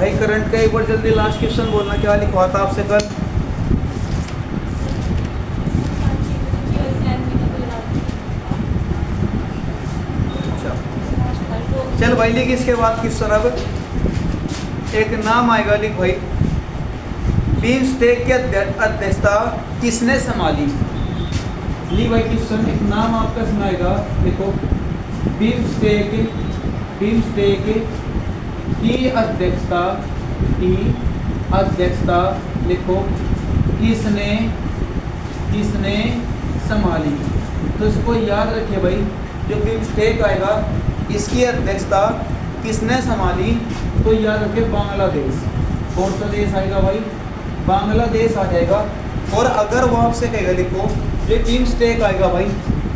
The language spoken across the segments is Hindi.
भाई करंट का एक बार जल्दी लास्ट क्वेश्चन बोलना, क्या लिखवा था आपसे कल? अच्छा चल भाई लिख इसके बाद क्वेश्चन। अब एक नाम आएगा, लिख भाई बीम स्टेक की अध्यक्षता किसने संभाली? लिख भाई क्वेश्चन, एक नाम आपका सुनाएगा, देखो बीम स्टेक की अध्यक्षता लिखो किसने संभाली। तो इसको याद रखिए भाई, जो बीम स्टेक आएगा इसकी अध्यक्षता किसने संभाली, तो याद रखिए बांग्लादेश। कौन सा देश आएगा भाई? बांग्लादेश आ जाएगा। और अगर वो आपसे कहेगा, लिखो जो बीम स्टेक आएगा भाई,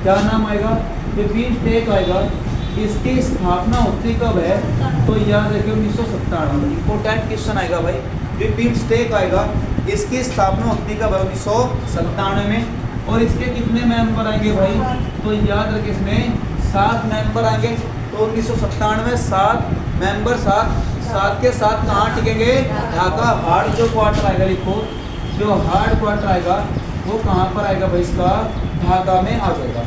क्या नाम आएगा? जो बीम स्टेक आएगा इसकी स्थापना होती कब है, तो याद रखिए 1997। इंपॉर्टेंट क्वेश्चन आएगा भाई, जो बीम स्टेक आएगा इसकी स्थापना होती कब है? 1997 में। और इसके कितने मेंबर आएंगे भाई, तो याद रखिए इसमें 7 मेंबर आएंगे। तो 1997 में 7 मेंबर, 7 के साथ कहाँ टिकेंगे? ढाका हार्ड जो क्वार्टर आएगा, लिखो जो हार्ड क्वार्टर आएगा वो कहाँ पर आएगा भाई? इसका ढाका में आ जाएगा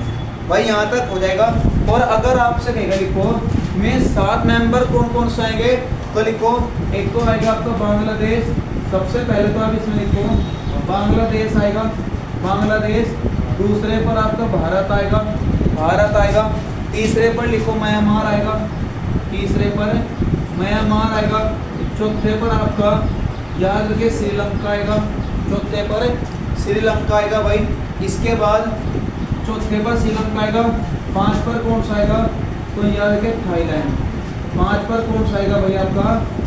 भाई। यहाँ तक हो जाएगा। और अगर आपसे कहेगा, लिखो में 7 मेंबर कौन कौन से आएंगे, तो लिखो एक तो आएगा आपका बांग्लादेश। सबसे पहले तो आप इसमें लिखो बांग्लादेश आएगा, बांग्लादेश। दूसरे पर आपका भारत आएगा। तीसरे पर लिखो म्यांमार आएगा, तीसरे पर म्यांमार आएगा। चौथे पर आपका याद रखिए श्रीलंका आएगा, चौथे पर श्रीलंका आएगा भाई। इसके बाद चौथे पर श्रीलंका आएगा। 5 पर कौन सा आएगा, तो याद रखिए थाईलैंड। 5 पर कौन सा आएगा भाई? आपका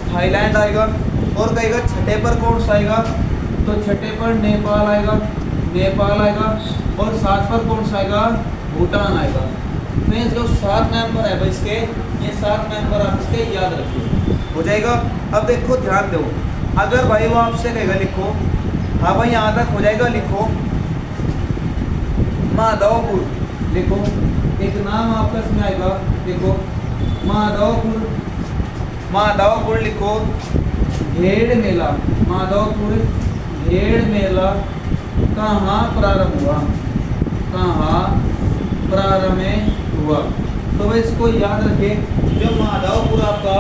थाईलैंड आएगा। और कहेगा छठे पर कौन सा आएगा, तो छठे पर नेपाल आएगा। और 7 पर कौन सा आएगा? भूटान आएगा। तो ये जो 7 मेंबर है भाई इसके, ये 7 मेंबर आप इसके याद रखिए, हो जाएगा। अब देखो ध्यान दो, अगर भाई वो आपसे कहेगा, लिखो हाँ भाई यहाँ तक हो जाएगा, लिखो माधवपुर। लिखो एक नाम आपका इसमें आएगा, देखो माधवपुर लिखो भेड़ मेला। माधवपुर भेड़ मेला कहाँ प्रारंभ हुआ? तो भाई इसको याद रखिए, जो माधवपुर आपका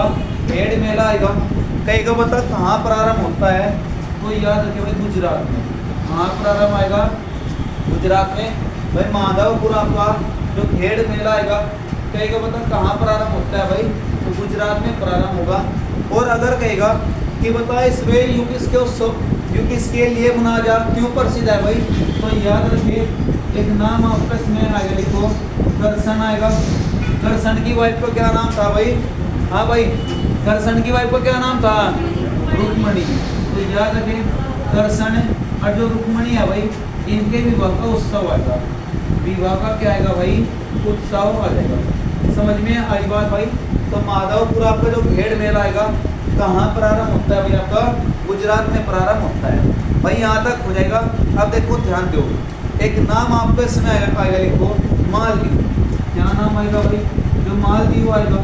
भेड़ मेला आएगा, कहेगा बता कहाँ प्रारंभ होता है, तो याद रखिए भाई गुजरात में। कहाँ प्रारंभ आएगा? गुजरात में भाई। माधवपुर आपका जो भेड़ मेला आएगा, कहेगा बता कहाँ प्रारंभ होता है भाई, तो गुजरात में प्रारंभ होगा। और अगर कहेगा कि बता इसमें युग किसके लिए मनाया जा, क्यों प्रसिद्ध है भाई, तो याद रखिए एक नाम आपका इसमें आएगा, लिखो कृष्ण आएगा। कृष्ण की वाइफ का क्या नाम था भाई? हाँ भाई, कृष्ण की वाइफ का क्या नाम था? रुक्मणी। तो याद रखें कृष्ण और जो रुक्मणी है भाई, इनके विवाह का उत्सव आएगा। विवाह का क्या आएगा भाई? उत्सव आ जाएगा। समझ में आई बात भाई? तो माधवपुर आपका जो भेड़ मेला आएगा कहाँ प्रारंभ होता है भाई? आपका गुजरात में प्रारंभ होता है भाई। यहाँ तक हो जाएगा। अब देखो ध्यान दो, एक नाम आपका इसमें आएगा, लिखो मालदीव। क्या नाम आएगा भाई? जो मालदीव आएगा,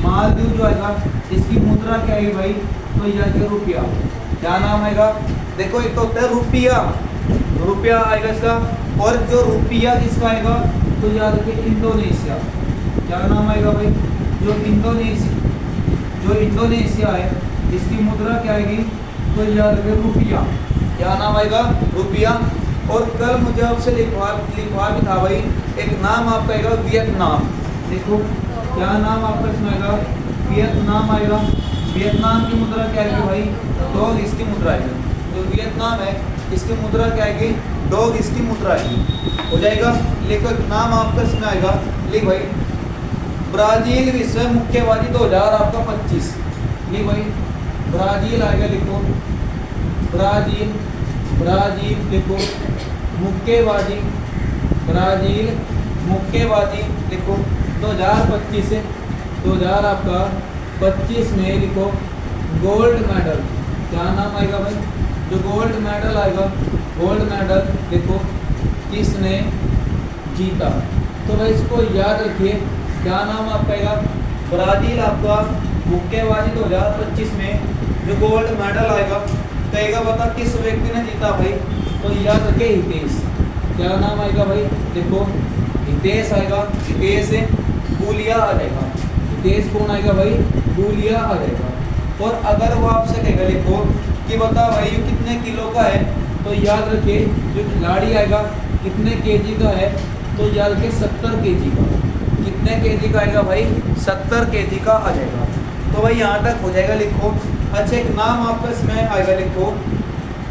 मालदीव जो आएगा इसकी मुद्रा क्या है भाई? तो यह रुपया। क्या नाम आएगा? देखो एक तो होता है रुपया आएगा इसका। और जो रुपया किसका आएगा, तो याद रखिए इंडोनेशिया। क्या नाम आएगा भाई? जो इंडोनेशिया है इसकी मुद्रा क्या आएगी, तो याद रखिए रुपया। क्या नाम आएगा? रुपया। और कल मुझे आपसे लिखवा भी था भाई, एक नाम आपका आएगा वियतनाम। देखो क्या नाम आपका इसमें आएगा? वियतनाम आएगा। वियतनाम की मुद्रा क्या आएगी भाई? डॉग इसकी मुद्रा आएगी। जो वियतनाम है इसकी मुद्रा क्या आएगी? डॉग इसकी मुद्रा आएगी, हो जाएगा। लिखो नाम आपका इसमें आएगा, लिख भाई ब्राजील विश्व मुक्केबाजी 2025। लिख भाई ब्राजील आएगा, लिखो ब्राजील लिखो मुक्केबाजी, ब्राजील मुक्केबाजी लिखो 2025 से 2025 में लिखो गोल्ड मेडल। क्या नाम आएगा भाई? जो गोल्ड मेडल आएगा, गोल्ड मेडल लिखो किसने जीता। तो भाई इसको याद रखिए, क्या नाम आपका आएगा? ब्राजील आपका मुक्केबाजी 2025 में जो गोल्ड मेडल आएगा, कहेगा बता किस व्यक्ति ने जीता भाई, तो याद रखे हितेश। क्या नाम आएगा भाई, देखो हितेश आएगा, हितेश गुलिया आ जाएगा। हितेश कौन आएगा भाई, गुलिया आ जाएगा। और अगर वो आपसे कहेगा लिखो कि बता भाई ये कितने किलो का है, तो याद रखिए जो खिलाड़ी आएगा कितने केजी का है, तो याद रखिए 70 केजी का। कितने केजी का आएगा भाई, 70 केजी का आ जाएगा। तो भाई यहाँ तक हो जाएगा लिखो। अच्छा एक नाम आपका इसमें आएगा लिखो,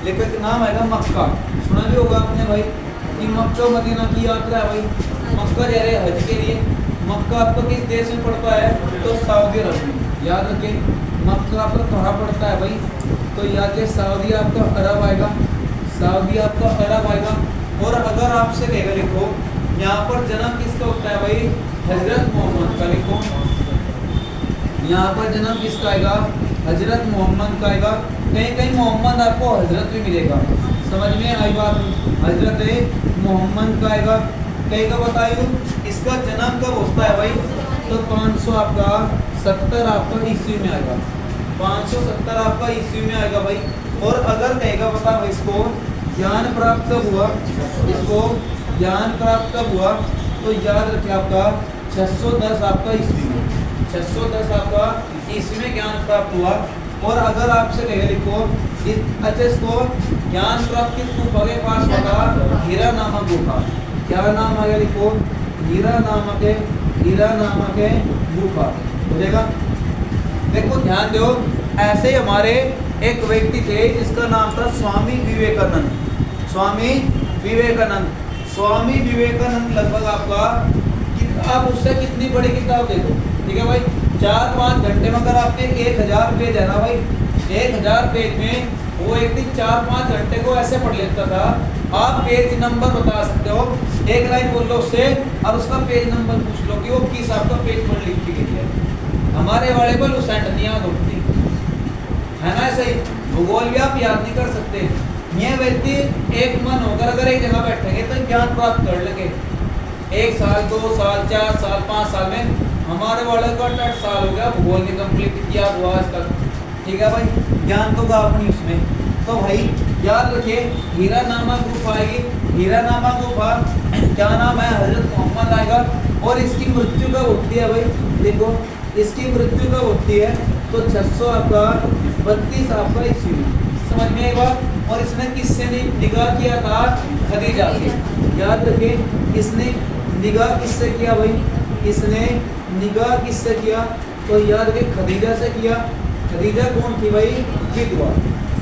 लिखो एक नाम आएगा मक्का। सुना भी होगा आपने भाई कि मक्का मदीना की यात्रा है भाई। मक्का जा रहे हज के लिए। मक्का आपका किस देश में पड़ता है, तो सऊदी अरब में। याद रखिए मक्का आपका कहाँ पड़ता है भाई, तो याद रखिए सऊदी आपका अरब आएगा, सऊदी आपका अरब आएगा। और अगर आपसे कहेगा लिखो यहाँ पर जन्म किसका होता है भाई, हजरत मोहम्मद का। लिखो यहाँ पर जन्म किसका आएगा, हजरत मोहम्मद का आएगा। कहीं कहीं मोहम्मद आपको हजरत भी मिलेगा, समझ में आई बात। हजरत मोहम्मद का आएगा। कहीं का बताइए इसका जन्म कब होता है भाई, तो 500 आपका 70 आपका ईस्वी में आएगा। 570 आपका ईस्वी में आएगा भाई। और अगर कहेगा बता भाई इसको ज्ञान प्राप्त कब हुआ, इसको ज्ञान प्राप्त कब हुआ, तो याद रखिए आपका 610 आपका ईस्वी में। 610 आपका ईस्वी में ज्ञान प्राप्त हुआ। और अगर आपसे कहेगा लिखो अच्छा इसको ज्ञान प्राप्त किस गुफा के पास होगा, हीरा नामक गुफा। क्या नाम आएगा लिखो, हीरा नामक है, हीरा नामक है गुफा हो जाएगा। देखो ध्यान दो, ऐसे ही हमारे एक व्यक्ति थे जिसका नाम था स्वामी विवेकानंद। स्वामी विवेकानंद, स्वामी विवेकानंद लगभग आपका आप उससे कितनी बड़ी किताब दे दो, ठीक है भाई, 4-5 घंटे में अगर आपके 1000 पेज है ना भाई, 1000 पेज में वो एक दिन 4-5 घंटे को ऐसे पढ़ लेता था। आप पेज नंबर बता सकते हो, एक लाइन बोल लो उससे और उसका पेज नंबर पूछ लो कि वो किस आपका पेज पर लिख के गई है। हमारे वाले पर उसेंट नहीं याद होती है ना, ऐसे ही भूगोल भी आप याद नहीं कर सकते। ये व्यक्ति एक मन होकर अगर एक जगह बैठेंगे तो ज्ञान प्राप्त कर लेंगे। 1 साल 2 साल 4 साल 5 साल में, हमारे वाले का 8 साल हो गया भूगोल ने कंप्लीट किया हुआ आज तक, ठीक है भाई, ज्ञान तो गाँव नहीं उसमें। तो भाई याद रखिए हीरा नामा गुफा आएगी, हीरा नामा गुफा क्या नाम है, हजरत मोहम्मद आएगा। और इसकी मृत्यु कब होती है भाई, देखो इसकी मृत्यु कब होती है, तो 600 आपका 32 आपका ईस्वी में, समझ में एक बात। और इसने किससे निगाह किया था, खदीजा से। याद रखिए इसने निगाह किससे किया भाई, इसने निगाह किससे किया, तो याद रखिए खदीजा से किया। खदीजा कौन थी भाई, विधवा।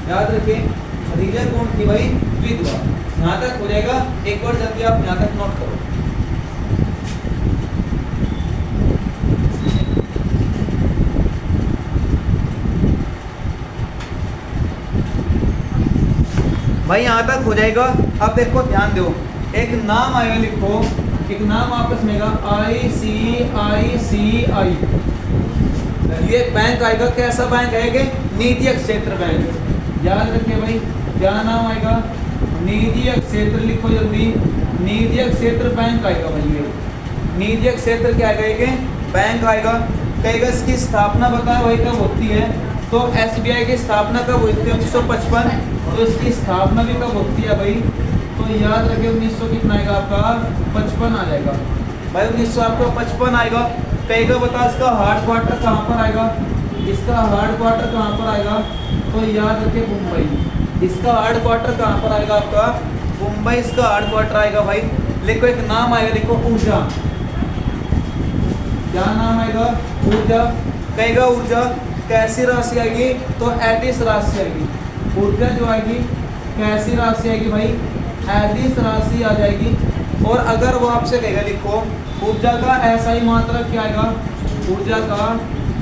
याद रखें खदीजा कौन थी भाई, विधवा। यहाँ तक हो जाएगा, एक बार जल्दी आप यहाँ तक नोट करो। भाई यहाँ तक हो जाएगा। अब देखो ध्यान दो, एक नाम आएगा लिखो, एक नाम आपस में ICICI। ये बैंक आएगा, कैसा बैंक आएगा, निधि क्षेत्र बैंक। याद रखिए भाई क्या नाम आएगा, निधि क्षेत्र, लिखो जल्दी, निधि क्षेत्र बैंक आएगा भाई। ये निधि क्षेत्र क्या आएगा, एक बैंक आएगा। कहेगा इसकी स्थापना बताया भाई कब होती है, तो SBI की स्थापना कब हुई थी, 1955। तो इसकी स्थापना भी कब होती है भाई, तो याद रखिए 1900 कितना आएगा आपका, 55 आ जाएगा भाई, 1900 आपका 55 आएगा। कहेगा बता इसका हार्ड क्वार्टर कहाँ पर आएगा, इसका हार्ड क्वार्टर कहाँ पर आएगा, तो याद रखिए मुंबई। इसका हार्ड क्वार्टर कहाँ पर आएगा आपका, मुंबई इसका हार्ड क्वार्टर आएगा भाई। लिखो एक नाम आएगा, लिखो ऊर्जा। क्या नाम आएगा, ऊर्जा। कहेगा ऊर्जा कैसी राशि आएगी, तो एडिस राशि आएगी। ऊर्जा जो आएगी कैसी राशि आएगी भाई, एडिस राशि आ जाएगी। और अगर वो आपसे कहेगा लिखो ऊर्जा का ऐसा ही मात्रक क्या आएगा, ऊर्जा का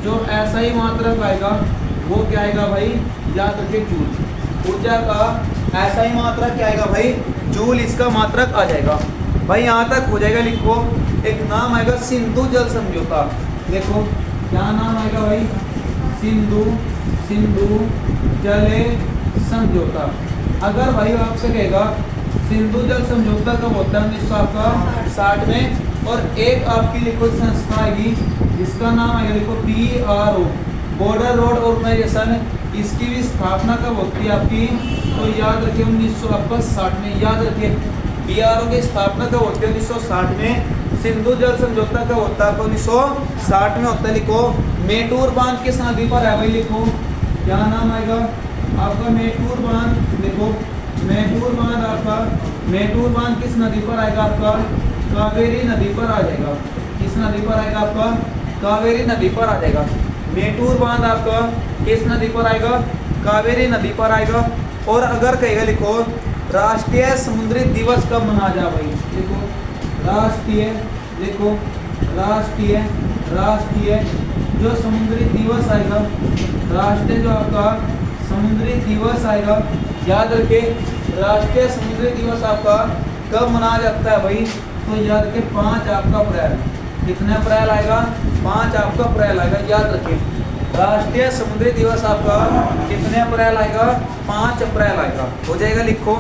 जो ऐसा ही मात्रक आएगा वो क्या आएगा भाई, याद रखिए जूल। ऊर्जा का ऐसा ही मात्रक क्या आएगा भाई, जूल इसका मात्रक आ जाएगा भाई। यहाँ तक हो जाएगा। लिखो एक नाम आएगा सिंधु जल समझौता। देखो क्या नाम आएगा भाई, सिंधु जल समझौता। अगर भाई आपसे कहेगा सिंधु जल समझौता कब होता है, 1960 में। और एक आपकी लिखो संस्था आएगी जिसका नाम आएगा, लिखो PRO। बॉर्डर रोड ऑर्गेनाइजेशन, इसकी भी स्थापना कब होती है आपकी, तो याद रखिए 1960 में। याद रखिए बीआरओ की स्थापना कब होती है, 1960 में। सिंधु जल समझौता कब होता है, 1960 में होता है। लिखो मेटूर बांध किस नदी पर है भाई, लिखो क्या नाम आएगा आपका, मेटूर बांध। देखो मेटूर बांध आपका, मेटूर बांध किस नदी पर आएगा आपका, कावेरी नदी पर आ जाएगा। किस नदी पर आएगा आपका, कावेरी नदी पर आ जाएगा। मेटूर बांध आपका किस नदी पर आएगा, कावेरी नदी पर आएगा। और अगर कहेगा लिखो राष्ट्रीय समुद्री दिवस कब मनाया जा भाई, देखो राष्ट्रीय, देखो राष्ट्रीय राष्ट्रीय जो समुद्री दिवस आएगा, राष्ट्रीय जो आपका समुद्री दिवस आएगा, याद रखे राष्ट्रीय समुद्री दिवस आपका कब मनाया जाता है भाई, तो याद रखे 5 आपका अप्रैल। कितने अप्रैल आएगा, 5 आपका अप्रैल आएगा। याद रखे राष्ट्रीय समुद्री दिवस आपका कितने अप्रैल आएगा, 5 अप्रैल आएगा। हो जाएगा, लिखो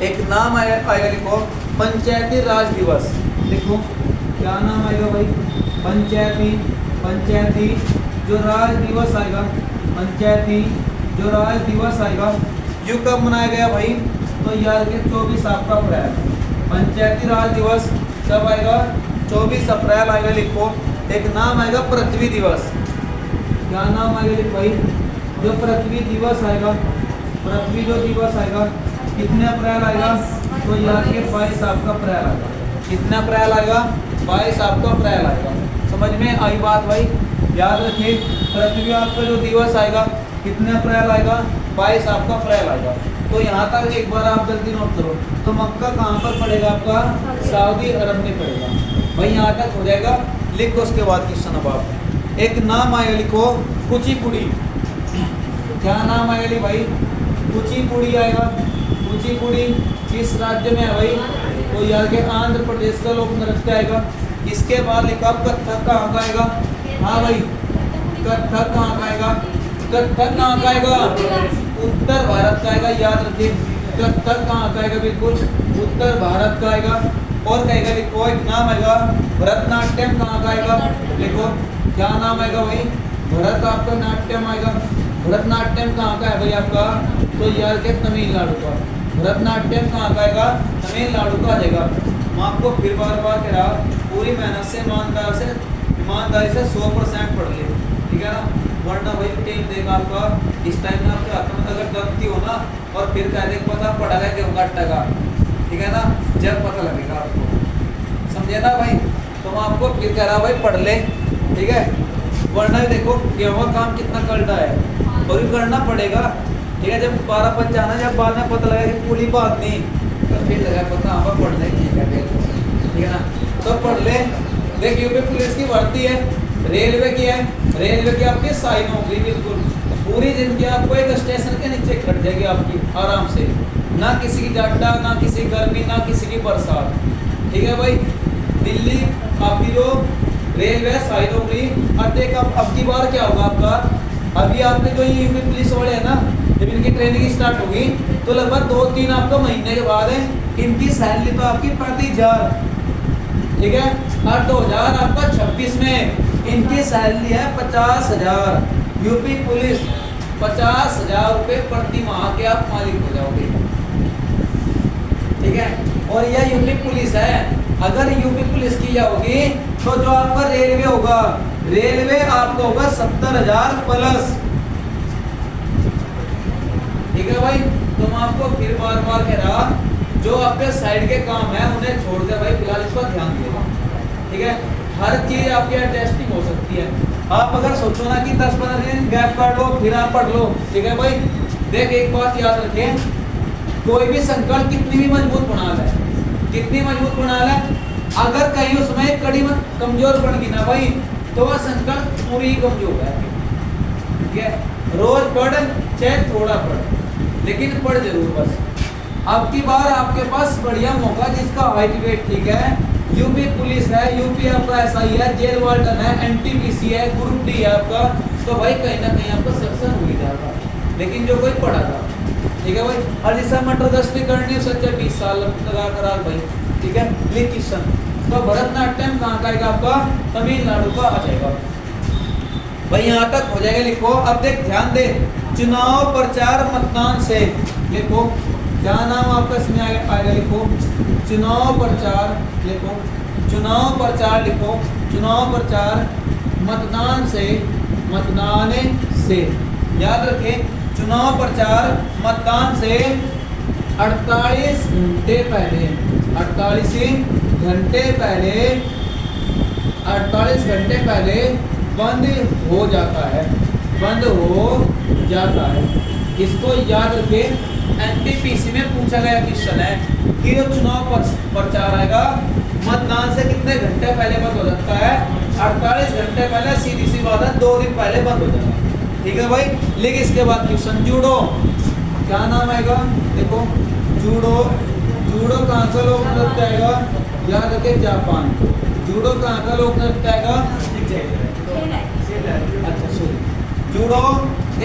एक नाम आएगा लिखो पंचायती राज दिवस। देखो क्या नाम आएगा भाई, पंचायती, पंचायती जो राज दिवस आएगा, पंचायती जो राज दिवस आएगा ये कब मनाया गया भाई, तो याद रखिए 24 आपका अप्रैल। पंचायती राज दिवस कब आएगा, 24 अप्रैल आएगा। लिखो एक नाम आएगा पृथ्वी दिवस। क्या नाम आएगा लिखो भाई, जो पृथ्वी दिवस आएगा, पृथ्वी जो दिवस आएगा कितने अप्रैल आएगा, तो याद रखिए 22 आपका अप्रैल आएगा। कितने अप्रैल आएगा, 22 आपका अप्रैल आएगा। समझ में आई बात भाई, याद रखिए पृथ्वी आपका जो दिवस आएगा कितने अप्रैल आएगा, 22 आपका अप्रैल आएगा। तो यहाँ तक एक बार आप जल्दी नोट करो, तो मक्का कहाँ पर पड़ेगा आपका, सऊदी अरब में पड़ेगा भाई। यहाँ तक हो जाएगा, लिखो उसके बाद क्वेश्चन। अब आप एक नाम आएगा लिखो कुचिपुड़ी। क्या नाम आएगा लिख भाई, कुचिपुड़ी आएगा। कुचिपुड़ी किस राज्य में है भाई, तो यार के आंध्र प्रदेश का लोक नृत्य आएगा। इसके बाद लिखा कथक कहाँ का आएगा, हाँ भाई कथक कहाँ का आएगा, कथक कहाँ का आएगा, उत्तर भारत का आएगा। याद रखिए कथक कहाँ का आएगा, बिल्कुल उत्तर भारत का आएगा। और कहेगा लिखो एक नाम आएगा भरतनाट्यम कहाँ का आएगा, लिखो क्या नाम आएगा भाई, भरत आपका नाट्यम आएगा। भरतनाट्यम कहाँ का है भाई आपका, तो यार के तमिलनाडु का। भरतनाट्यम कहाँ का आएगा, तमिलनाडु का आ जाएगा। मैं आपको फिर बार बार कह रहा, पूरी मेहनत से ईमानदारी से 100% पढ़ ले, ठीक है ना, वरना भाई टीम देगा आपका इस टाइम में आपके हाथ में अगर गलती हो ना और फिर कह देगा पता पड़ा है क्यों कटेगा, ठीक है ना, जब पता लगेगा आपको, समझे ना भाई। तो मैं आपको फिर कह रहा भाई पढ़ ले, ठीक है, वरना देखो गेहूं का काम कितना कल्टा है और ये करना पड़ेगा, ठीक है। जब 12 बज जाना, जब बाद में पता लगा कि पूरी बात नहीं, तो फिर लगा पता हाँ पढ़ ले, ठीक है ना। तो पढ़ ले। देख यूपी पुलिस की भर्ती है, रेलवे की है, रेलवे की आपकी साई नौकरी, बिल्कुल पूरी जिंदगी आपको एक स्टेशन के नीचे कट जाएगी आपकी आराम से, ना किसी की जाटा, ना किसी गर्मी, ना किसी की बरसात, ठीक है भाई। दिल्ली आपकी जो रेलवे साई नौकरी। अब देख अब की बार क्या होगा आपका, अभी आपके जो ये यूपी पुलिस वाले हैं ना, जब इनकी ट्रेनिंग स्टार्ट होगी तो लगभग 2-3 आपको महीने के बाद है इनकी सैलरी तो आपकी 35,000, ठीक है। और 2000 आपका 26 में इनकी सैलरी है 50,000। यूपी पुलिस 50,000 रुपये प्रति माह के आप मालिक हो जाओगे, ठीक है। और यह यूपी पुलिस है। अगर यूपी पुलिस की जाओगी तो जो आपका रेलवे होगा, रेलवे आपका होगा 70,000 प्लस, ठीक है भाई। तो मैं आपको फिर बार बार कह रहा, जो आपके साइड के काम है उन्हें छोड़ दे भाई, फिलहाल इस पर ध्यान देना, ठीक है। हर चीज आपकी टेस्टिंग हो सकती है। आप अगर सोचो ना कि 10-15 दिन गैप काट लो फिर आप पढ़ लो, ठीक है भाई। देख एक बात याद रखें, कोई भी संकल्प कितनी भी मजबूत बना ले, कितनी मजबूत बना ले, अगर कहीं उसमें कड़ी कमजोर पड़ गई ना भाई, तो वह संकल्प पूरी ही कमजोर है, ठीक है। रोज पढ़ चाहे थोड़ा पढ़, लेकिन पढ़ जरूर बस। अब की बार आपके पास बढ़िया मौका, जिसका हाइट वेट ठीक है, यूपी पुलिस है, यूपी आपका एसआई है, जेल वार्डन है, एनटीपीसी है, ग्रुप डी है आपका, तो भाई कहीं ना कहीं आपका सिलेक्शन हो ही जाएगा, लेकिन जो कोई पढ़ा था, ठीक है भाई। और जिससे मटर गश्ती करनी है सच्चे 20 साल लगा करा भाई, ठीक है। लिख क्वेश्चन, तो भरतनाट्यम कहाँ का आएगा आपका, तमिलनाडु का आ जाएगा। भाई यहाँ तक हो जाएगा, लिखो। अब देख ध्यान दे, चुनाव प्रचार मतदान से, लिखो क्या नाम आपका इसमें आएगा, लिखो चुनाव प्रचार, लिखो चुनाव प्रचार, लिखो चुनाव प्रचार मतदान से, मतदान से, याद रखें चुनाव प्रचार मतदान से 48 घंटे पहले, 48 घंटे पहले, 48 घंटे पहले बंद हो जाता है, बंद हो जाता है। इसको याद रखें, एनटीपीसी में पूछा गया क्वेश्चन है कि जो चुनाव प्रचार आएगा मतदान से कितने घंटे पहले बंद हो जाता है, 48 घंटे पहले। सीधी सी बात है, 2 दिन पहले बंद हो जाएगा, ठीक है भाई। लेकिन इसके बाद क्वेश्चन जूडो, क्या नाम आएगा, देखो जूडो, जूडो कहाँ का लोक नृत्य आएगा, याद रखें जापान। जूडो कहाँ का लोक नृत्य आएगा, अच्छा सॉरी, जूडो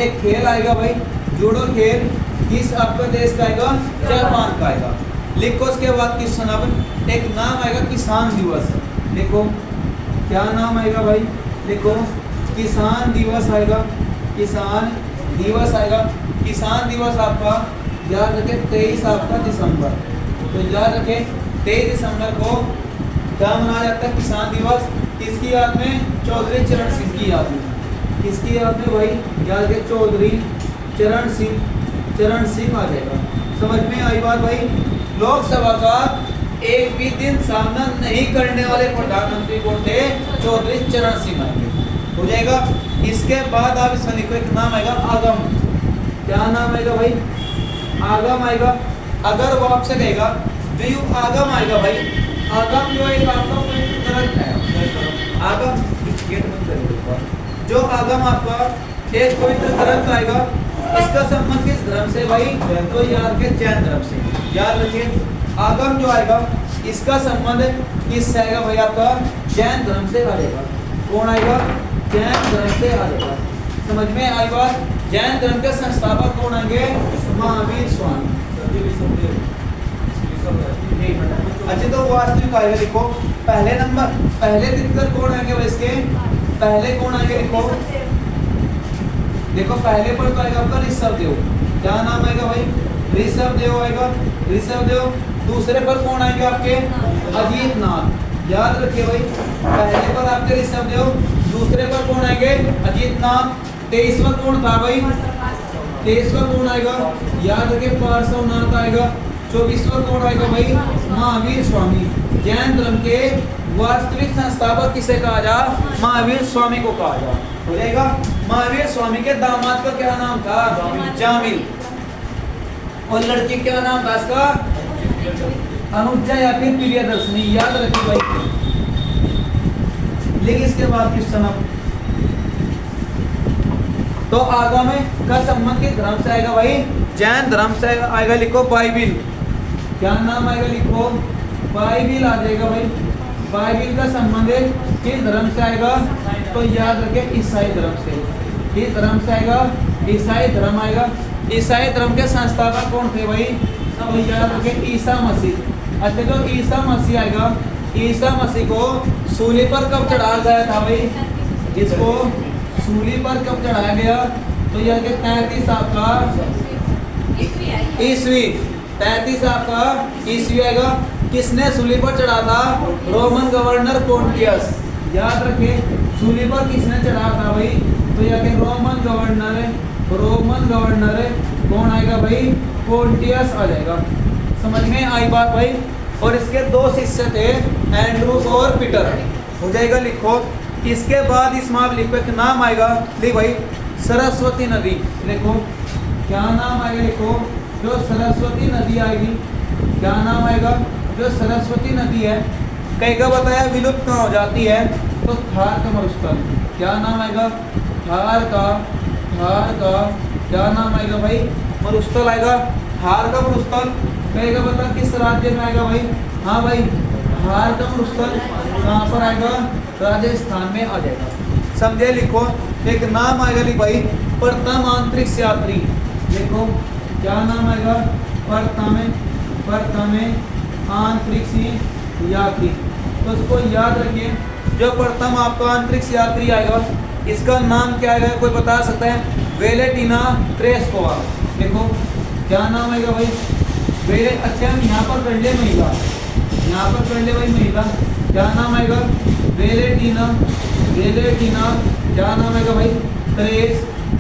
एक खेल आएगा भाई, जूडो खेल किस आपका देश का आएगा, जापान का आएगा। लिखो उसके बाद क्वेश्चन, अब एक नाम आएगा किसान दिवस, देखो क्या नाम आएगा भाई, देखो किसान दिवस आएगा, किसान दिवस आएगा। किसान दिवस आपका याद रखें 23 आपका दिसंबर, तो याद रखें 23 दिसंबर को क्या मनाया जाता है, किसान दिवस। किसकी याद में, चौधरी चरण सिंह की याद में, किसकी याद में भाई, याद रखें चौधरी चरण सिंह, चरण सिंह आ जाएगा। समझ में आई बात भाई। लोकसभा का एक भी दिन सामना नहीं करने वाले प्रधानमंत्री कौन थे, चौधरी चरण सिंह आएंगे, हो जाएगा। इसके बाद आप इसमें लिखो एक नाम आएगा आगम, क्या नाम आएगा भाई, आगम आएगा। अगर वो आपसे कहेगा जो यू आगम आएगा भाई, आगम जो एक आपका ग्रंथ है, आगम गेट बंद करेगा, जो आगम आपका एक पवित्र ग्रंथ आएगा, इसका संबंध किस धर्म से भाई, तो याद के जैन धर्म से। याद रखिए आगम जो आएगा इसका संबंध किससे आएगा भाई, आपका जैन धर्म से आएगा। कौन आएगा, जैन धर्म से आएगा। समझ में आई बात। जैन धर्म के संस्थापक कौन आएंगे, महावीर स्वामी। अच्छा तो वास्तविक आएगा, देखो पहले नंबर, पहले तीर्थकर कौन आएंगे भाई, इसके पहले कौन आएंगे, देखो देखो पहले पर तो आएगा आपका ऋषभ देव, क्या नाम आएगा भाई, ऋषभ देव आएगा, ऋषभ देव। दूसरे पर कौन आएंगे आपके, अजीत नाथ, याद रखिए भाई पहले पर आपके ऋषभ देव, दूसरे पर कौन आएंगे, अजीत नाथ। 23वां कौन था भाई, 23वां कौन आएगा, याद रखिए पार्श्वनाथ आएगा। 24वां कौन आएगा भाई, महावीर स्वामी। जैन धर्म के वास्तविक संस्थापक किसे कहा जा, महावीर स्वामी को कहा जा, हो जाएगा। महावीर स्वामी के दामाद का क्या नाम था, जामिल, और लड़की क्या नाम था इसका, अनुजा या फिर प्रियदर्शनी, याद रखिए भाई। लेकिन इसके बाद क्वेश्चन अब तो आगम का संबंध किस धर्म से आएगा भाई, जैन धर्म से आएगा। लिखो बाइबिल, क्या नाम आएगा, लिखो बाइबिल आ जाएगा भाई। बाइबिल का संबंध किस धर्म से आएगा, तो याद रखें ईसाई धर्म से। किस धर्म से आएगा, ईसाई धर्म आएगा। ईसाई धर्म के संस्थापक कौन थे भाई, तो याद रखें ईसा मसीह। अच्छा तो ईसा मसीह आएगा, ईसा मसीह को सूली पर कब चढ़ाया गया था भाई, इसको सूली पर कब चढ़ाया गया, तो यह 33 आपका ईस्वी, 33 आपका ईस्वी आएगा। किसने सूली पर चढ़ा था, रोमन गवर्नर पोंटियस, याद रखें सूली पर किसने चढ़ा था भाई, तो यह रोमन गवर्नर, रोमन गवर्नर कौन आएगा भाई, पोंटियस आ जाएगा। समझ में आई बात भाई। और इसके 2 शिष्य थे, एंड्रूस और पीटर, हो जाएगा। लिखो इसके बाद इसमें आप लिखो एक नाम आएगा, लिख भाई सरस्वती नदी। लिखो क्या नाम आएगा, लिखो जो सरस्वती नदी आएगी, क्या नाम आएगा, जो सरस्वती नदी है। कई का बताया विलुप्त कहाँ हो जाती है, तो थार का मरुस्थल, क्या नाम आएगा, थार का क्या नाम आएगा भाई, मरुस्थल आएगा। थार का मरुस्थल कई का बता किस राज्य में आएगा भाई, हाँ भाई थार का मरुस्थल कहाँ पर आएगा, राजस्थान में आ जाएगा। समझे, लिखो एक नाम आएगा, लिख भाई प्रथम अंतरिक्ष यात्री। देखो क्या नाम आएगा, प्रथम अंतरिक्ष यात्री, तो उसको याद रखिए जो प्रथम आपका अंतरिक्ष यात्री आएगा इसका नाम क्या आएगा, कोई बता सकता है? Valentina Tereshkova. देखो क्या नाम आएगा भाई? अच्छा हम यहाँ पर कर ले महिला, यहाँ पर कर ले भाई महिला, क्या नाम आएगा? वेलेंटीना क्या नाम आएगा भाई?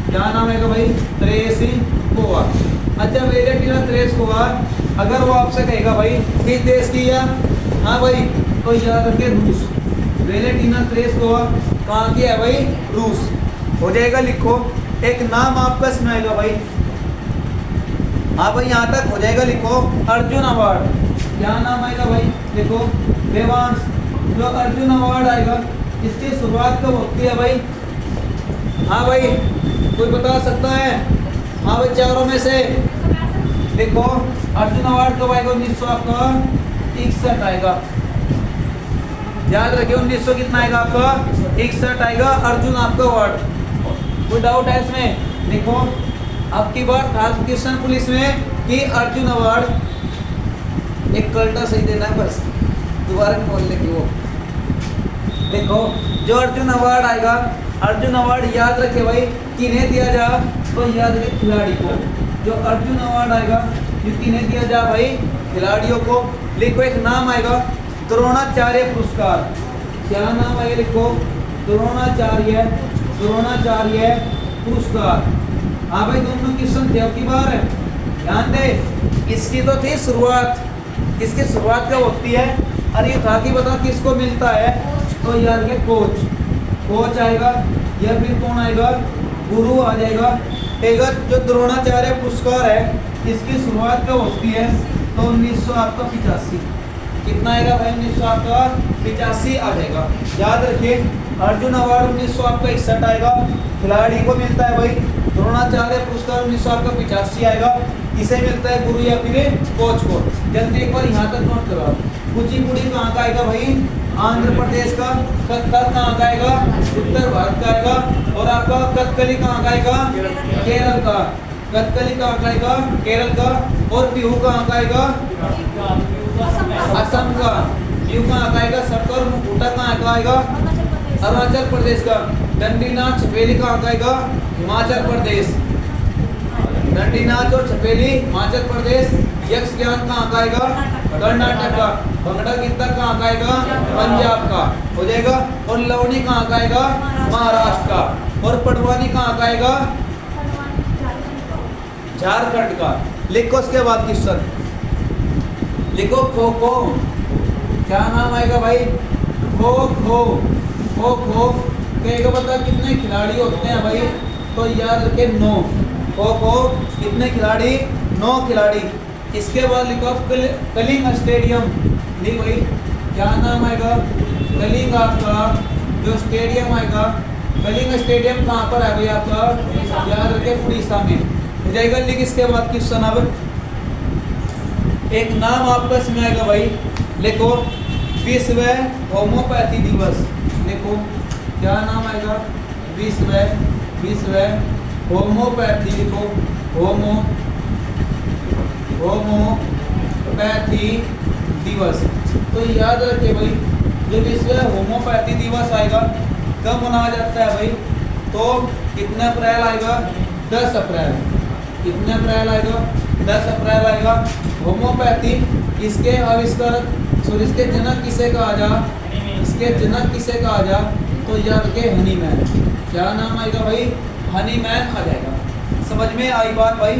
क्या नाम आएगा भाई? तेरेस्कोवा। अच्छा वेलेंटीना तेरेस्कोवा, अगर वो आपसे कहेगा भाई किस देश की है, हाँ भाई, तो याद रखिए रूस। वेलेंटीना तेरेस्कोवा कहाँ की है भाई? रूस। हो जाएगा, लिखो। एक नाम आपका इसमें आएगा भाई, हाँ भाई यहाँ तक हो जाएगा, लिखो। अर्जुन अवार्ड, क्या नाम आएगा भाई? देखो देवांश, जो अर्जुन अवार्ड आएगा इसकी शुरुआत कब होती है भाई? हाँ भाई कोई बता सकता है? हाँ भाई चारों में से देखो, अर्जुन अवार्ड कब आएगा? 1961 आएगा। याद रखिए 1900 कितना आएगा आपका? 61 आएगा अर्जुन आपका अवार्ड। कोई डाउट है इसमें? देखो अब की बार था किशन पुलिस में कि अर्जुन अवार्ड एक कल्टा सही देना है, बस दोबारा बोल लेंगे वो। देखो जो अर्जुन अवार्ड आएगा, अर्जुन अवार्ड याद रखे भाई किन्हें दिया जा, तो याद रखे खिलाड़ी को। जो अर्जुन अवार्ड आएगा जो किन्हें दिया जा भाई? खिलाड़ियों को। लिखो एक नाम आएगा द्रोणाचार्य पुरस्कार, क्या नाम आएगा? लिखो द्रोणाचार्य पुरस्कार। हाँ भाई दोनों क्वेश्चन थे, अब की बार ध्यान दे। इसकी तो थी शुरुआत, इसकी शुरुआत कब होती है? अरे ये था कि बता किसको मिलता है, तो यार ये कोच आएगा या फिर कौन आएगा? गुरु आ जाएगा। जो द्रोणाचार्य पुरस्कार है इसकी शुरुआत कब होती है? तो 1985। कितना आएगा भाई? 1985 आ जाएगा। याद रखिए अर्जुन अवार्ड 1961 आएगा, खिलाड़ी को मिलता है भाई। द्रोणाचार्य पुरस्कार 1985 आएगा, किसे मिलता है? गुरु या फिर कोच को। जल्दी एक बार यहाँ तक नोट करो। कुचिपुड़ी कहाँ का आएगा भाई? आंध्र प्रदेश का। कथक कहाँ का आएगा? उत्तर भारत का आएगा। और आपका कथकली कहाँ का आएगा? केरल का। कथकली कहाँ का आएगा? केरल का। और बिहू कहाँ का आएगा? असम का। बिहू कहाँ का आएगा? सत्तर। मुकुटा कहाँ का आएगा? अरुणाचल प्रदेश का। दंडी नाच छपेली कहाँ का आएगा? हिमाचल प्रदेश। दंडी नाच और छपेली हिमाचल प्रदेश। यक्ष ज्ञान कहाँ का आएगा? कर्नाटक का। भंगड़ा गिद्दा कहाँ का आएगा? पंजाब का। हो जाएगा। और लवणी कहाँ का आएगा? महाराष्ट्र का। और पटवानी कहाँ का आएगा? झारखंड का। लिखो उसके बाद क्वेश्चन, लिखो खो खो, क्या नाम आएगा भाई? खो खो कहेगा बता कितने खिलाड़ी होते हैं भाई? तो याद रखे 9। खो खो कितने खिलाड़ी? 9 खिलाड़ी। इसके बाद लिखो कलिंग स्टेडियम। नहीं भाई क्या नाम आएगा? कलिंग आपका जो स्टेडियम आएगा, कलिंग स्टेडियम कहाँ पर है भाई आपका? याद रखे उड़ीसा में। हो जाएगा। लिख इसके बाद क्वेश्चन, अब एक नाम आपका इसमें आएगा भाई, लिखो विश्व होम्योपैथी दिवस। देखो क्या नाम आएगा? विश्व होम्योपैथी। लिखो होम्योपैथी दिवस। तो याद रखिए भाई जो विश्व होम्योपैथी दिवस आएगा कब मनाया जाता है भाई? तो कितने अप्रैल आएगा? 10 अप्रैल। कितने अप्रैल आएगा? 10 अप्रैल आएगा। होम्योपैथी इसके आविष्कारक, सॉरी इसके जनक किसे कहा जा? इसके जनक किसे कहा जा? तो याद के हनीमैन। क्या नाम आएगा भाई? हनीमैन आ जाएगा। समझ में आई बात भाई?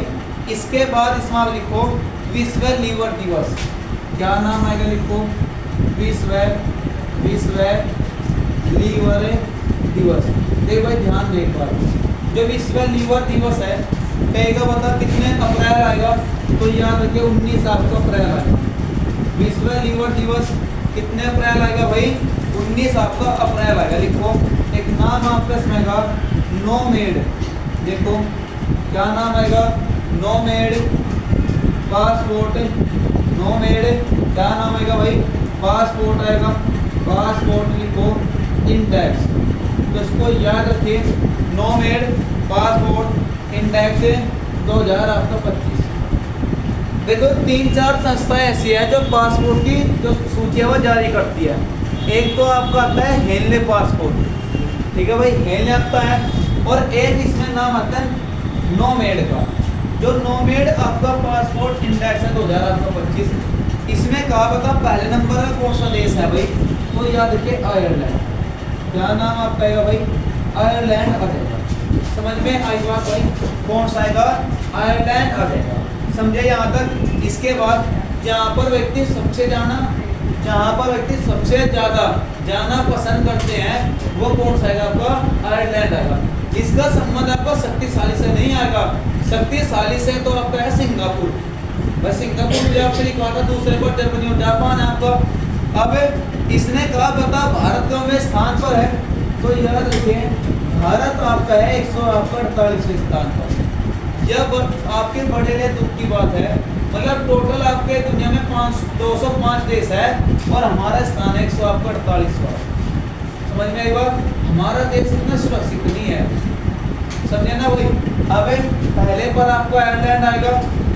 इसके बाद इसमें आप लिखो विश्व लीवर दिवस। क्या नाम आएगा? लिखो विश्व लीवर दिवस। देख भाई ध्यान दे एक बार, जो विश्व लीवर दिवस है कहेगा बता कितने अप्रैल आएगा? तो याद रखिए 19 आपका अप्रैल आएगा। विश्व लीवर दिवस कितने अप्रैल आएगा भाई? 19 आपका अप्रैल आएगा। लिखो एक नाम आपका इसमें आएगा नोमेड। देखो क्या नाम आएगा? Nomad passport. नोमेड क्या नाम आएगा भाई? पासपोर्ट आएगा। पासपोर्ट लिखो इंडेक्स। तो इसको याद रखिए नोमेड पासपोर्ट इंडेक्स 2025। देखो 3-4 संस्थाएं ऐसी हैं जो पासपोर्ट की जो सूची है वो जारी करती है। एक तो आपका आता है हेनले पासपोर्ट, ठीक है भाई, हेनले आता है, और एक इसमें नाम आता है नोमेड का। जो नोमेड आपका पासपोर्ट इंडेक्स है 2025, इसमें कहा बता पहले नंबर का कौन सा देश है भाई, तो याद रखिए आयरलैंड। क्या नाम आपका आएगा भाई, आयरलैंड आ जाएगा। समझ में आई बात भाई, कौन सा आएगा, आयरलैंड आ जाएगा। समझे यहाँ तक। इसके बाद जहाँ पर व्यक्ति सबसे ज्यादा जाना पसंद करते हैं वो कौन सा आएगा आपका, आयरलैंड आएगा। इसका संबंध आपका शक्तिशाली से नहीं आएगा, शक्तिशाली से तो आपका है सिंगापुर। बस सिंगापुर मुझे आपसे लिखा था, दूसरे पर जर्मनी और जापान है आपका। अब इसने कहा बता भारत में स्थान पर है, तो याद रखिए भारत आपका है 148वें स्थान पर। जब आपके बड़े लिए दुख की बात है, मतलब टोटल आपके दुनिया में 205 देश है और हमारा स्थान है 148वां। समझ में आई बात, हमारा देश इतना सुरक्षित नहीं है, समझे ना भाई। अब पहले पर आपको आयरलैंड आएगा,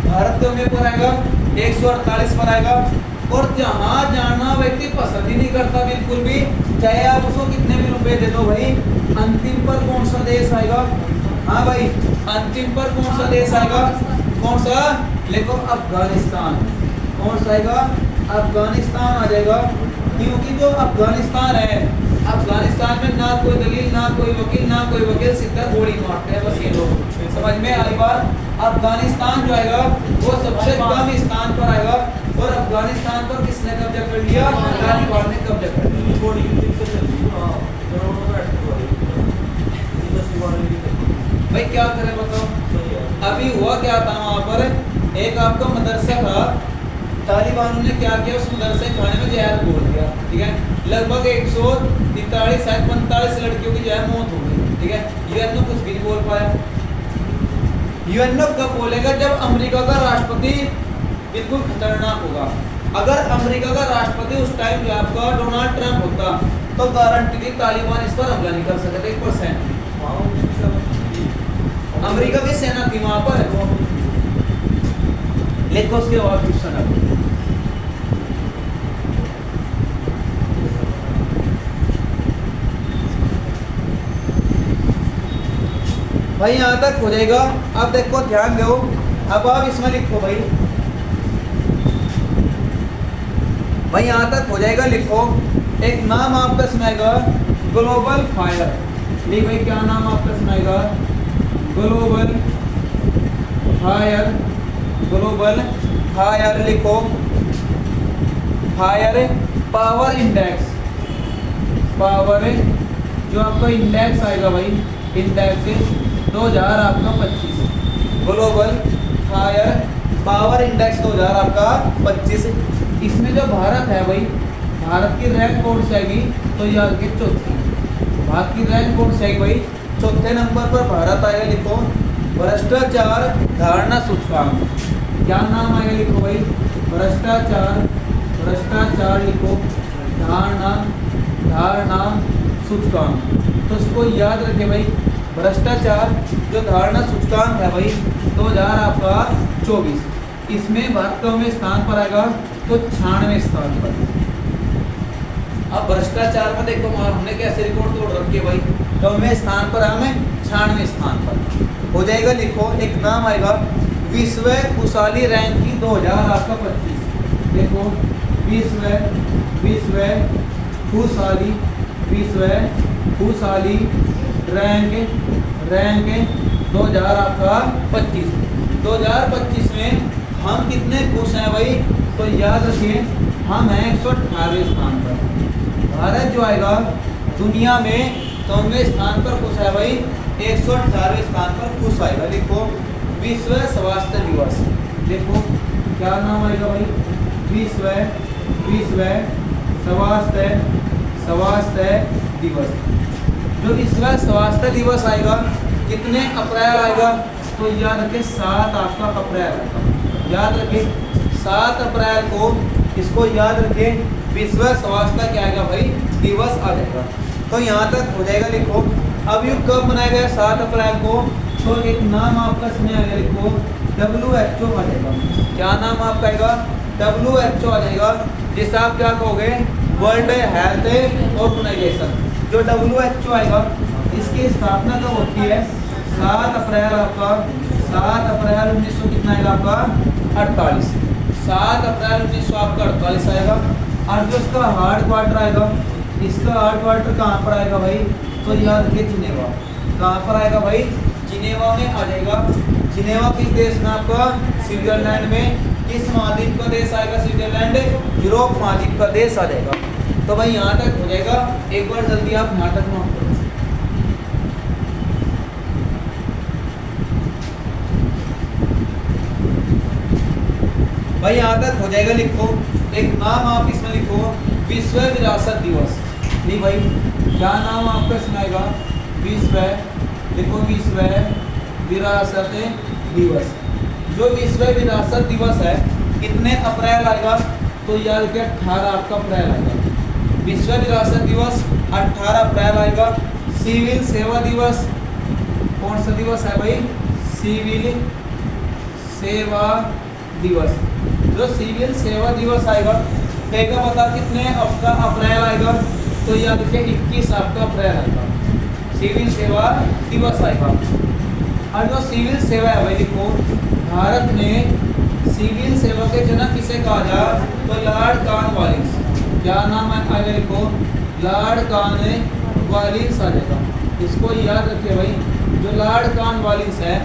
भारत में पर आएगा 148 पर आएगा, और जहाँ जाना व्यक्ति पसंद ही नहीं करता बिल्कुल भी, चाहे आप उसको कितने भी रुपए दे दो भाई, अंतिम पर कौन सा देश आएगा, हाँ भाई अंतिम पर कौन सा देश आएगा, कौन सा, देखो अफगानिस्तान। कौन सा आएगा, अफगानिस्तान आ जाएगा। क्योंकि जो अफगानिस्तान है, अफगानिस्तान में ना कोई दलील, ना कोई वकील, सीधा गोली मारते हैं बस ये लोग। समझ में आई बात। अफगानिस्तान जो आएगा वो सबसे कम स्थान पर आएगा, और अफगानिस्तान पर किसने कब्जा कर लिया, तालिबान ने कब्जा कर लिया। भाई क्या करें बताओ। अभी हुआ क्या था वहाँ पर, एक आपका मदरसा था, तालिबानों ने क्या किया, उस मदरसे खाने में जहर घोल दिया, ठीक है। लगभग 143 शायद 45 लड़कियों की जहर मौत हो गई, ठीक है। यूएनओ कुछ भी नहीं बोल पाया। यूएनओ कब बोलेगा, जब अमेरिका का राष्ट्रपति बिल्कुल खतरनाक होगा। अगर अमेरिका का राष्ट्रपति उस टाइम जो आपका डोनाल्ड ट्रंप होता, तो गारंटी थी तालिबान इस पर हमला नहीं कर सकते 1%। अमेरिका की सेना थी वहां पर, लेकिन उसके बाद क्वेश्चन है भाई, यहां तक हो जाएगा। अब देखो ध्यान दो, अब आप इसमें लिखो भाई यहां तक हो जाएगा, लिखो एक नाम आपका इसमें आएगा ग्लोबल फायर। नहीं भाई क्या नाम आपका इसमें आएगा, ग्लोबल फायर लिखो। फायर पावर इंडेक्स, पावर जो आपका इंडेक्स आएगा भाई, इंडेक्स 2000 आपका 25, ग्लोबल फायर पावर इंडेक्स 2000 आपका 25। इसमें जो भारत है भाई, भारत की रैंक कौन सी आएगी, तो याद के चौथी। भारत की रैंक कौन सी आएगी भाई, चौथे नंबर पर भारत आएगा। लिखो भ्रष्टाचार धारणा सूचकांक। क्या नाम आएगा, लिखो भाई भ्रष्टाचार लिखो धारणा सूचकांक। तो इसको याद रखे भाई, भ्रष्टाचार जो धारणा सूचकांक है भाई 2000 आपका 24, इसमें भारत कौन स्थान पर आएगा, तो 96वें स्थान पर। अब भ्रष्टाचार में देखो हमने कैसे रिकॉर्ड तोड़ रखी है भाई, कौन स्थान पर, हमें 96वें स्थान पर हो जाएगा। लिखो एक नाम आएगा विश्व खुशहाली रैंकिंग 2000 आपका 25। देखो विश्व खुशहाली रैंक 2000 आपका 25। 2025 में हम कितने खुश हैं भाई, तो याद रखिए हम हैं 118वें स्थान पर। भारत जो आएगा दुनिया में 9वें स्थान पर खुश है भाई, 118वें स्थान पर खुश आएगा। लिखो विश्व स्वास्थ्य दिवस। देखो क्या नाम आएगा भाई, विश्व स्वास्थ्य दिवस। जो विश्व स्वास्थ्य दिवस आएगा कितने अप्रैल आएगा, तो याद रखिए 7 आपका अप्रैल आएगा। याद रखिए 7 अप्रैल को, इसको याद रखिए विश्व स्वास्थ्य क्या आएगा भाई, दिवस आ जाएगा। तो यहाँ तक हो जाएगा। लिखो अब ये कब मनाया गया, 7 अप्रैल को, तो एक नाम आपका इसमें आएगा, लिखो WHO आ जाएगा। क्या नाम आपका आएगा, WHO आ जाएगा। जिससे आप क्या कहोगे, वर्ल्ड हेल्थ ऑर्गेनाइजेशन। जो WHO आएगा, इसकी स्थापना कब होती है? 7 अप्रैल आपका 7 अप्रैल 1900 कितना आएगा आपका 48, 7 अप्रैल 1948 आएगा। और जो इसका हार्ड क्वार्टर आएगा, इसका हार्ड क्वार्टर कहाँ पर आएगा भाई? तो याद रखिए जिनेवा। कहाँ पर आएगा भाई? जिनेवा में आ जाएगा। जिनेवा किस देश में आपका? स्विट्जरलैंड में। किस महाद्वीप का देश आएगा स्विट्जरलैंड? यूरोप महाद्वीप का देश आ जाएगा। तो भाई यहाँ तक हो जाएगा। एक बार जल्दी आप यहाँ तक नोट करो। भाई यहाँ तक हो जाएगा। लिखो एक नाम आप इसमें लिखो, विश्व विरासत दिवस। नहीं भाई, क्या नाम आपका इसमें आएगा? विश्व, लिखो विश्व विरासत दिवस। जो विश्व विरासत दिवस है कितने अप्रैल आएगा? तो याद रखिए 18 आपका अप्रैल आएगा। विश्व विरासत दिवस 18 अप्रैल आएगा। सिविल सेवा दिवस कौन सा दिवस है भाई? सिविल सेवा दिवस। जो सिविल सेवा दिवस आएगा का पता कितने आपका अप्रैल आएगा? तो याद रखिए 21 आपका अप्रैल आएगा, सिविल सेवा दिवस आएगा। और जो सिविल सेवा है भाई लिखो, भारत में सिविल सेवा के जनक किसे कहा जाए? तो लॉर्ड कॉर्नवालिस। क्या नाम है आएगा? लिखो लॉर्ड कॉर्नवालिस आ जाएगा। इसको याद रखिए भाई, जो लॉर्ड कॉर्नवालिस है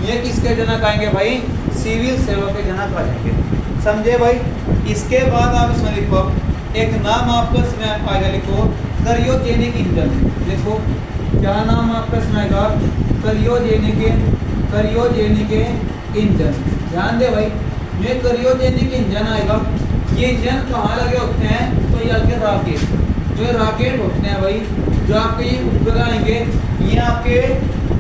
ये किसके जनक आएंगे भाई? सिविल सेवा के जनक आ जाएंगे। समझे भाई? इसके बाद आप इसमें लिखो एक नाम आपका इसमें आएगा। लिखो क्रायोजेनिक इंजन। देखो क्या नाम आपका इसमें आएगा? Cryogenic engine. ध्यान दे भाई, ये क्रायोजेनिक इंजन आएगा। ये इंजन कहाँ लगे होते हैं? तो ये आपके रॉकेट, जो राकेट होते हैं भाई, जो आपके ये उपग्रह आएंगे, ये आपके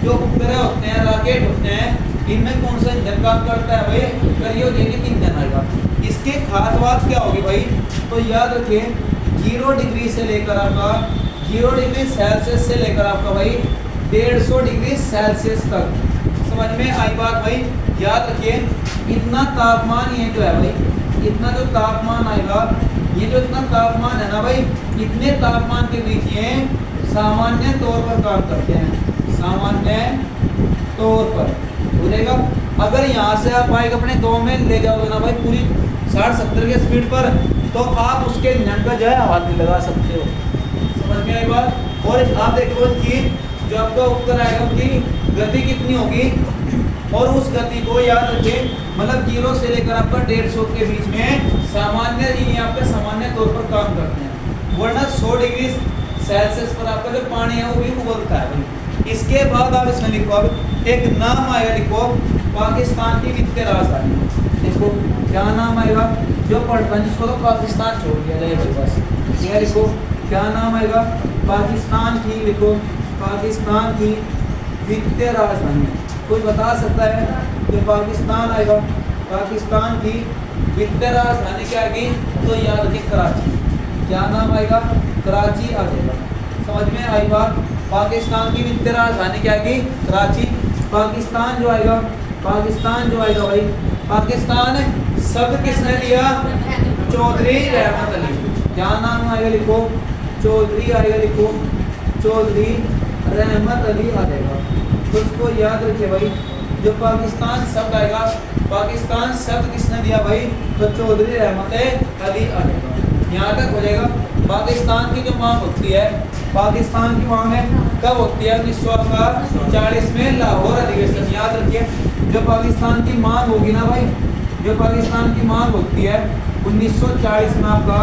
जो उपग्रह होते हैं, रॉकेट होते हैं, इनमें कौन सा इंजन काम करता है भाई? क्रायोजेनिक इंजन आएगा। इसके खास बात क्या होगी भाई? तो याद रखिए 0 डिग्री से लेकर आपका 0 डिग्री सेल्सियस से लेकर आपका भाई 150 डिग्री सेल्सियस तक। समझ में आई बात भाई? याद रखिए इतना तापमान, ये जो है भाई इतना जो तापमान आएगा, ये जो इतना तापमान है ना भाई, इतने तापमान के बीच ये सामान्य तौर पर काम करते हैं। सामान्य तौर पर हो जाएगा। अगर यहाँ से आप बाइक अपने 2 में ले जाओगे ना भाई पूरी 60-70 के स्पीड पर, तो आप उसके इंजन का जो है हाथ नहीं लगा सकते हो। समझ में आई बात? और आप देखो कि जो आपका उपग्रह आएगा उसकी गति कितनी होगी, और उस गति को याद रखिए मतलब 0 से लेकर आपका 150 के बीच में सामान्य, ये आपके सामान्य तौर पर काम करते हैं। वरना 100 डिग्री सेल्सियस पर आपका जो पानी है वो भी उबलता है भाई। इसके बाद आप इसमें लिखो, अब एक नाम आएगा। लिखो पाकिस्तान की वित्तीय राजधानी। देखो क्या नाम आएगा? जो पढ़ता है जिसको तो पाकिस्तान छोड़ दिया जाएगा बस। यह लिखो क्या नाम आएगा? पाकिस्तान की, लिखो पाकिस्तान की वित्तीय राजधानी। कोई बता सकता है कि पाकिस्तान आएगा? पाकिस्तान की वित्तीय राजधानी क्या आएगी? तो याद रखिए कराची। क्या नाम आएगा? कराची आ जाएगा। समझ में आई बात? पाकिस्तान की वित्तीय राजधानी क्या आएगी? कराची। पाकिस्तान जो आएगा, पाकिस्तान जो आएगा भाई, पाकिस्तान शब्द किसने दिया? चौधरी रहमत अली। क्या नाम आएगा? लिखो चौधरी आएगा। लिखो चौधरी रहमत अली आ जाएगा। तो उसको याद रखिए भाई, जो पाकिस्तान शब्द आएगा, पाकिस्तान शब्द किसने दिया भाई? तो चौधरी रहमत अली आ जाएगा। यहाँ तक हो जाएगा। पाकिस्तान की जो मांग होती है, पाकिस्तान की मांग है कब होती है? 1940 में लाहौर अधिवेशन। याद रखिए जो पाकिस्तान की मांग होगी ना भाई, जो पाकिस्तान की मांग होती है 1940 में आपका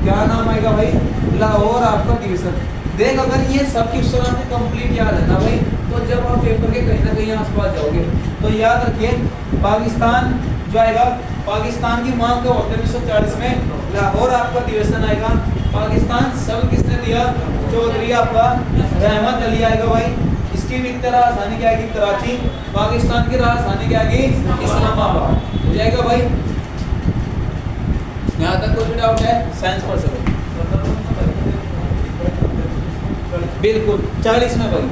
क्या नाम आएगा भाई? लाहौर आपका अधिवेशन। देख अगर ये सब क्वेश्चन आपको कंप्लीट याद है ना भाई, तो जब आप पेपर के कहीं ना कहीं आसपास जाओगे तो याद रखिए पाकिस्तान जो आएगा, पाकिस्तान की मांग कब होती है? 1940 में लाहौर आपका अधिवेशन आएगा। पाकिस्तान शब्द किसने दिया? चौधरी आपका रहमत अली आएगा भाई। इसकी वित्तीय राजधानी क्या आएगी? कराची। पाकिस्तान की राजधानी क्या आएगी? इस्लामाबाद हो जाएगा भाई। यहाँ तक कोई डाउट है? साइंस पढ़ सको बिल्कुल 40 में भाई।